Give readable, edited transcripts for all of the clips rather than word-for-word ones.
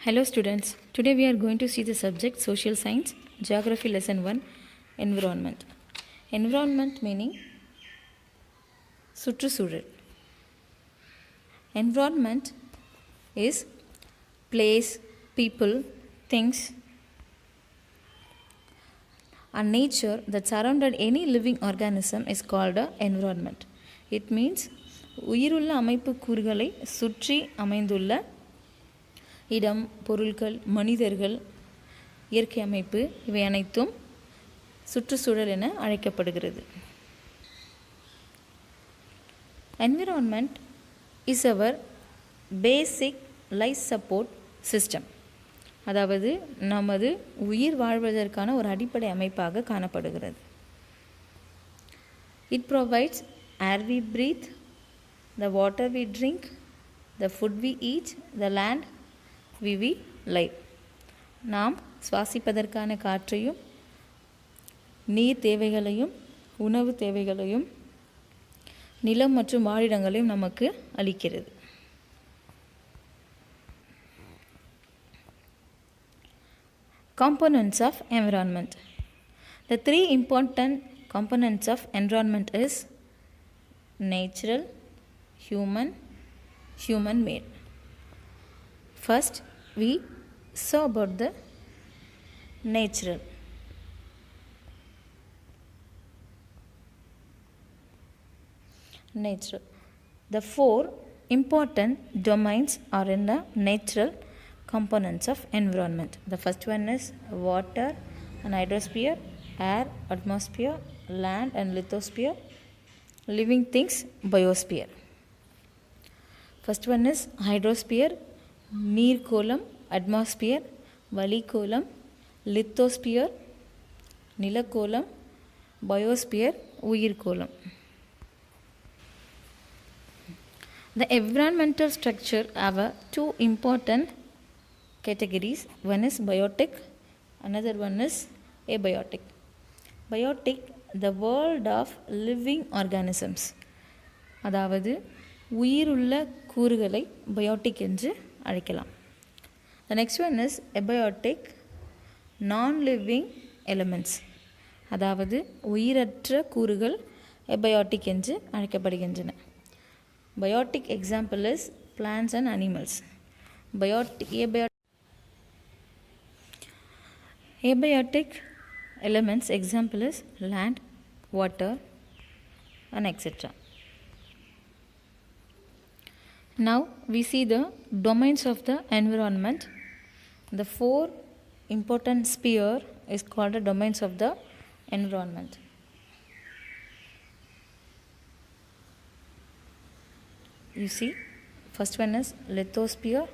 Hello students, today we are going to see the subject Social Science, Geography Lesson 1, Environment. Environment meaning சுற்றுச்சூழல். Environment is place, people, things and nature that surrounded any living organism is called a environment. It means உயிருள்ள அமைப்பு கூறுகளை சுற்றி அமைந்துள்ள இடம், பொருட்கள், மனிதர்கள், இயற்கை அமைப்பு இவை அனைத்தும் சுற்றுச்சூழல் என அழைக்கப்படுகிறது. Environment is our basic life support system. அதாவது நமது உயிர் வாழ்வதற்கான ஒரு அடிப்படை அமைப்பாக காணப்படுகிறது. It provides air we breathe, the water we drink, the food we eat, the land we live. நாம் சுவாசிப்பதற்கான காற்றையும் நீர் தேவைகளையும் உணவு தேவைகளையும் நிலம் மற்றும் வாழிடங்களையும் நமக்கு அளிக்கிறது. Components of environment. The three important components of environment is natural, human made. First, we saw about the natural. The four important domains are in the natural components of environment. The first one is water and hydrosphere, air, atmosphere, land and lithosphere, living things, biosphere. First one is hydrosphere, நீர்கோளம், atmosphere, வளிக்கோளம், lithosphere, நிலக்கோளம், biosphere, உயிர்கோளம். The environmental structure have two important categories. One is biotic, another one is abiotic. Biotic, the world of living organisms. அதாவது உயிருள்ள கூறுகளை biotic என்று அழைக்கலாம். The next one is abiotic, non-living elements. அதாவது உயிரற்ற கூறுகள் abiotic என்று அழைக்கப்படுகின்றன. Biotic example is plants and animals. Abiotic elements example is land, water and etc. Now we see the domains of the environment. The four important sphere is called the domains of the environment. You see, first one is lithosphere,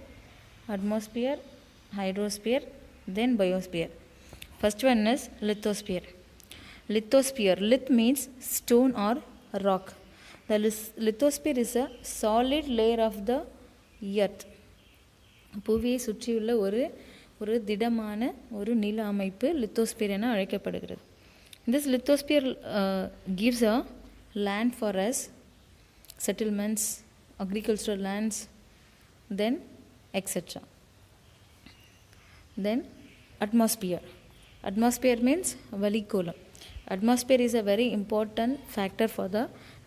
atmosphere, hydrosphere, then biosphere. First one is lithosphere. Lithosphere, lith means stone or rock. The lithosphere is a solid layer of the earth. புவியை சுற்றியுள்ள ஒரு திடமான ஒரு நில அமைப்பு lithosphere என அழைக்கப்படுகிறது. This lithosphere gives a land for us, settlements, agricultural lands, then etc. Then atmosphere. Atmosphere means வளிக்கோளம். Atmosphere is a very important factor for the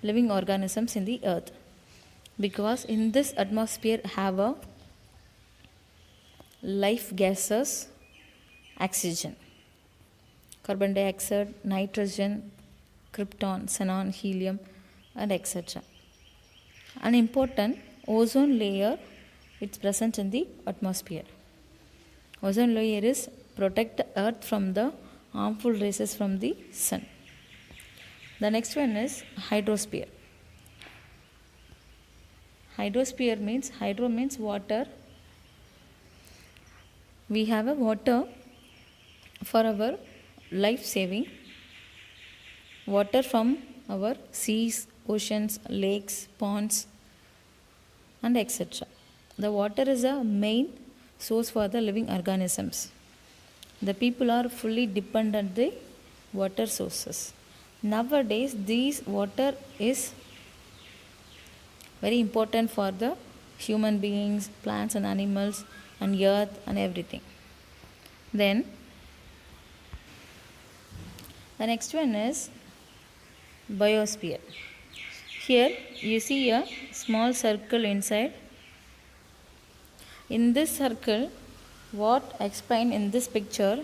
living organisms in the earth, because in this atmosphere have a life gases, oxygen, carbon dioxide, nitrogen, krypton, xenon, helium and etc. An important ozone layer is present in the atmosphere. Ozone layer is protect the earth from the harmful rays from the sun. The next one is hydrosphere. Hydrosphere means, hydro means water. We have a water for our life saving. Water from our seas, oceans, lakes, ponds and etc. The water is a main source for the living organisms. The people are fully dependent on the water sources. Nowadays, this water is very important for the human beings, plants and animals, and earth and everything. Then the next one is biosphere. Here you see a small circle inside. In this circle, what explained in this picture,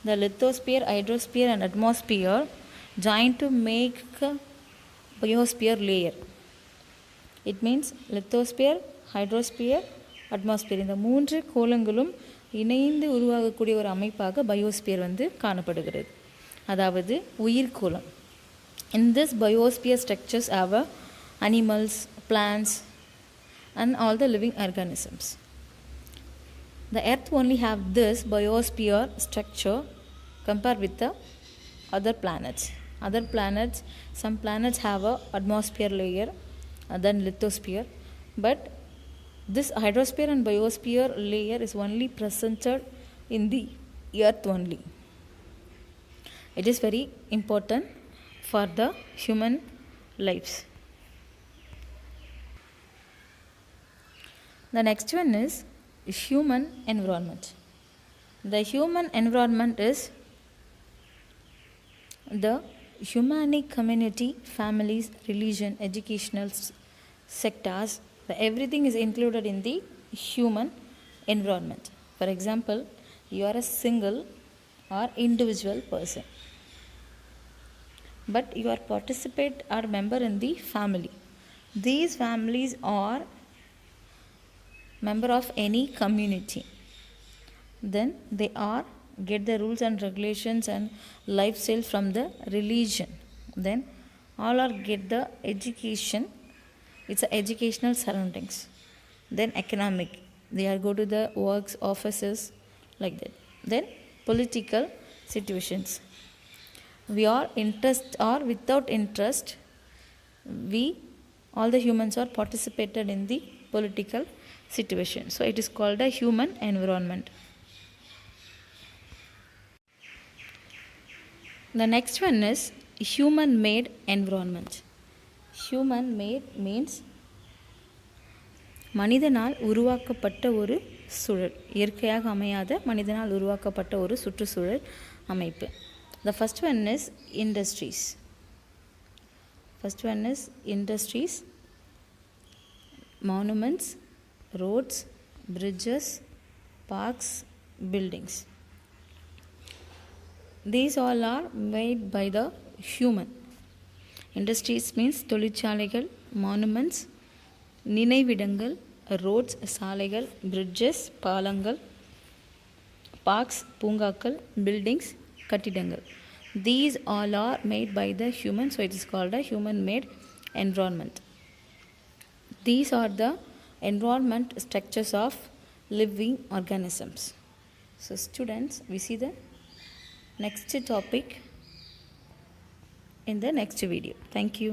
the lithosphere, hydrosphere and atmosphere join to make a biosphere layer. It means lithosphere, hydrosphere, atmosphere. இந்த மூன்று கோளங்களும் இணைந்து உருவாகக்கூடிய ஒரு அமைப்பாக biosphere காணப்படுகிறது. அதாவது உயிர்கோளம். In this biosphere structures have animals, plants and all the living organisms. The earth only have this biosphere structure compared with the other planets. Other planets, some planets have a atmosphere layer and then lithosphere, but this hydrosphere and biosphere layer is only presented in the earth only. It is very important for the human lives. The next one is human environment. The human environment is the humanic community, families, religion, educational sectors. Everything is included in the human environment. For example, you are a single or individual person, but you are participate or member in the family. These families are member of any community. Then they are get the rules and regulations and lifestyle from the religion. Then all are get the education. It's a educational surroundings. Then economic, they are go to the works, offices, like that. Then political situations. We are interest or without interest, we all the humans are participated in the political situation. So it is called a human environment. The next one is human made environment. Human made means மனிதனால் உருவாக்கப்பட்ட ஒரு சூழல், இயற்கையாக அமையாத மனிதனால் உருவாக்கப்பட்ட ஒரு சுற்றுச்சூழல் அமைப்பு. The first one is industries. First one is industries, monuments, roads, bridges, parks, buildings. These all are made by the human. Industries means தொழிற்சாலைகள், monuments, நினைவிடங்கள், roads, சாலைகள், bridges, பாலங்கள், parks, பூங்காக்கள், buildings, கட்டிடங்கள். These all are made by the human, so it is called a human made environment. These are the environment structures of living organisms. So students, we see the next topic in the next video. Thank you.